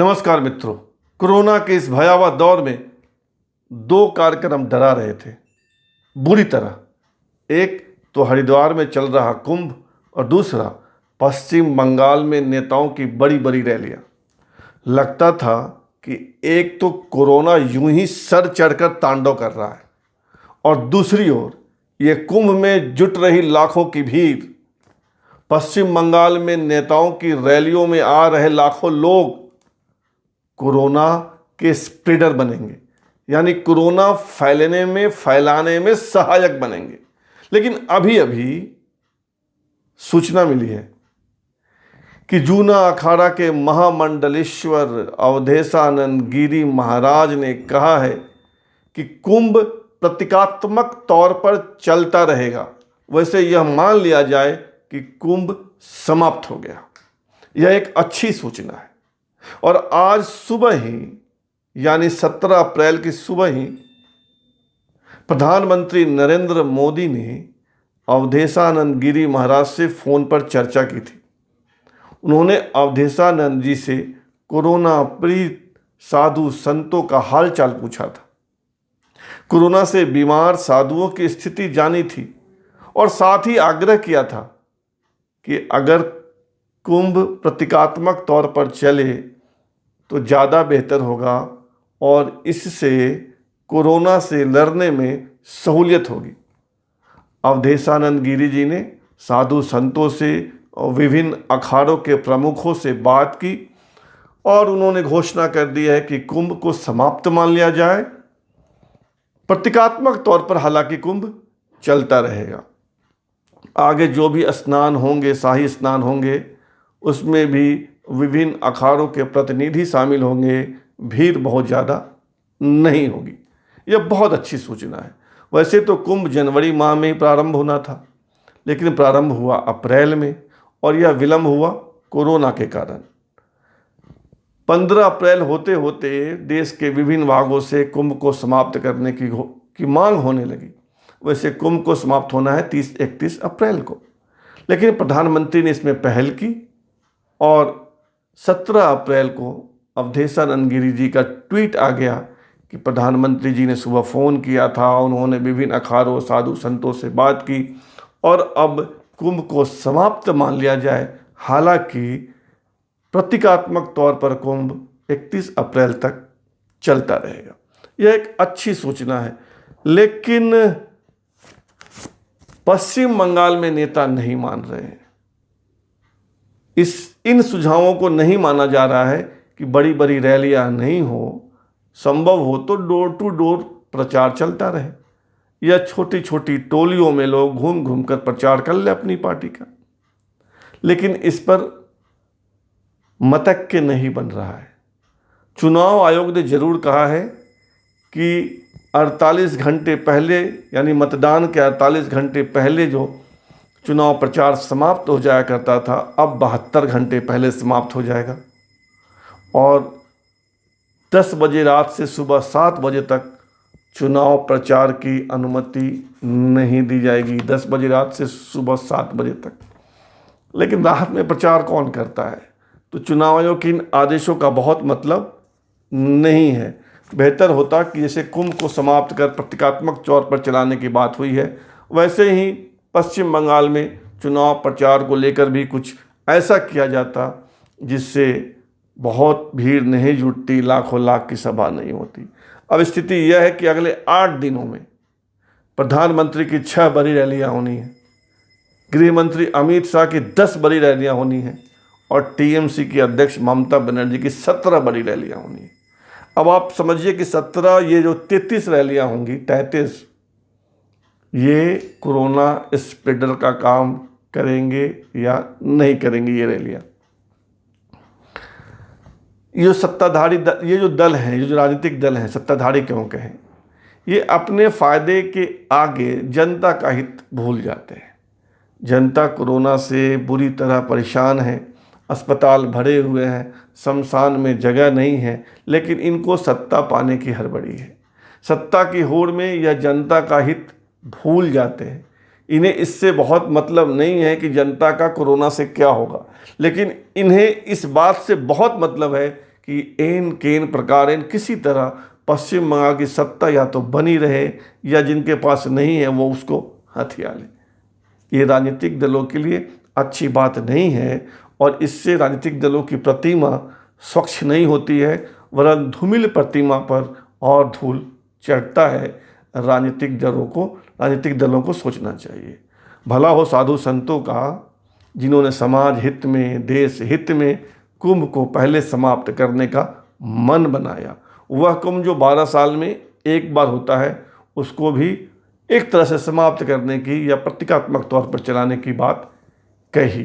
नमस्कार मित्रों। कोरोना के इस भयावह दौर में दो कार्यक्रम डरा रहे थे बुरी तरह। एक तो हरिद्वार में चल रहा कुंभ और दूसरा पश्चिम बंगाल में नेताओं की बड़ी बड़ी रैलियां। लगता था कि एक तो कोरोना यूं ही सर चढ़कर तांडव कर रहा है और दूसरी ओर ये कुंभ में जुट रही लाखों की भीड़। पश्चिम बंगाल में नेताओं की रैलियों में आ रहे लाखों लोग कोरोना के स्प्रेडर बनेंगे, यानी कोरोना फैलाने में सहायक बनेंगे। लेकिन अभी अभी सूचना मिली है कि जूना अखाड़ा के महामंडलेश्वर अवधेशानंद गिरी महाराज ने कहा है कि कुंभ प्रतीकात्मक तौर पर चलता रहेगा। वैसे यह मान लिया जाए कि कुंभ समाप्त हो गया। यह एक अच्छी सूचना है। और आज सुबह ही यानी 17 अप्रैल की सुबह ही प्रधानमंत्री नरेंद्र मोदी ने अवधेशानंद गिरी महाराज से फ़ोन पर चर्चा की थी। उन्होंने अवधेशानंद जी से कोरोना पीड़ित साधु संतों का हालचाल पूछा था। कोरोना से बीमार साधुओं की स्थिति जानी थी और साथ ही आग्रह किया था कि अगर कुंभ प्रतीकात्मक तौर पर चले तो ज़्यादा बेहतर होगा और इससे कोरोना से लड़ने में सहूलियत होगी। अवधेशानंद गिरी जी ने साधु संतों से और विभिन्न अखाड़ों के प्रमुखों से बात की और उन्होंने घोषणा कर दी है कि कुंभ को समाप्त मान लिया जाए। प्रतीकात्मक तौर पर हालांकि कुंभ चलता रहेगा। आगे जो भी स्नान होंगे, शाही स्नान होंगे, उसमें भी विभिन्न अखाड़ों के प्रतिनिधि शामिल होंगे। भीड़ बहुत ज़्यादा नहीं होगी। यह बहुत अच्छी सूचना है। वैसे तो कुंभ जनवरी माह में ही प्रारंभ होना था, लेकिन प्रारंभ हुआ अप्रैल में और यह विलंब हुआ कोरोना के कारण। 15 अप्रैल होते होते देश के विभिन्न भागों से कुंभ को समाप्त करने की मांग होने लगी। वैसे कुंभ को समाप्त होना है 30-31 अप्रैल को, लेकिन प्रधानमंत्री ने इसमें पहल की और 17 अप्रैल को अवधेशानंद गिरी जी का ट्वीट आ गया कि प्रधानमंत्री जी ने सुबह फ़ोन किया था, उन्होंने विभिन्न अखाड़ों साधु संतों से बात की और अब कुंभ को समाप्त मान लिया जाए। हालांकि प्रतीकात्मक तौर पर कुंभ 31 अप्रैल तक चलता रहेगा। यह एक अच्छी सूचना है। लेकिन पश्चिम बंगाल में नेता नहीं मान रहे हैं। इन सुझावों को नहीं माना जा रहा है कि बड़ी बड़ी रैलियां नहीं हो, संभव हो तो डोर टू डोर प्रचार चलता रहे या छोटी छोटी टोलियों में लोग घूम घूम कर प्रचार कर ले अपनी पार्टी का। लेकिन इस पर मतज्ञ नहीं बन रहा है। चुनाव आयोग ने जरूर कहा है कि 48 घंटे पहले, यानी मतदान के 48 घंटे पहले जो चुनाव प्रचार समाप्त हो जाया करता था, अब 72 घंटे पहले समाप्त हो जाएगा और 10 बजे रात से सुबह 7 बजे तक चुनाव प्रचार की अनुमति नहीं दी जाएगी। 10 बजे रात से सुबह 7 बजे तक। लेकिन रात में प्रचार कौन करता है? तो चुनाव आयोग के इन आदेशों का बहुत मतलब नहीं है। बेहतर होता कि जैसे कुंभ को समाप्त कर प्रतीकात्मक तौर पर चलाने की बात हुई है, वैसे ही पश्चिम बंगाल में चुनाव प्रचार को लेकर भी कुछ ऐसा किया जाता जिससे बहुत भीड़ नहीं जुटती, लाखों लाख की सभा नहीं होती। अब स्थिति यह है कि अगले 8 दिनों में प्रधानमंत्री की 6 बड़ी रैलियां होनी हैं, गृह मंत्री अमित शाह की 10 बड़ी रैलियां होनी हैं और टीएमसी की अध्यक्ष ममता बनर्जी की 17 बड़ी रैलियां होनी हैं। अब आप समझिए कि 17, ये जो 33 रैलियां होंगी, 33, ये कोरोना स्प्रेडर का काम करेंगे या नहीं करेंगे। ये रैलियां, ये सत्ताधारी ये जो दल हैं, ये जो राजनीतिक दल हैं, सत्ताधारी क्यों कहें, ये अपने फायदे के आगे जनता का हित भूल जाते हैं। जनता कोरोना से बुरी तरह परेशान है, अस्पताल भरे हुए हैं, शमशान में जगह नहीं है, लेकिन इनको सत्ता पाने की हड़बड़ी है। सत्ता की होड़ में यह जनता का हित भूल जाते हैं। इन्हें इससे बहुत मतलब नहीं है कि जनता का कोरोना से क्या होगा, लेकिन इन्हें इस बात से बहुत मतलब है कि एन केन प्रकारेण किसी तरह पश्चिम बंगाल की सत्ता या तो बनी रहे या जिनके पास नहीं है वो उसको हथिया ले। ये राजनीतिक दलों के लिए अच्छी बात नहीं है और इससे राजनीतिक दलों की प्रतिमा स्वच्छ नहीं होती है, वरन धूमिल प्रतिमा पर और धूल चढ़ता है। राजनीतिक दलों को सोचना चाहिए। भला हो साधु संतों का जिन्होंने समाज हित में, देश हित में कुंभ को पहले समाप्त करने का मन बनाया। वह कुंभ जो 12 साल में एक बार होता है उसको भी एक तरह से समाप्त करने की या प्रतीकात्मक तौर पर चलाने की बात कही।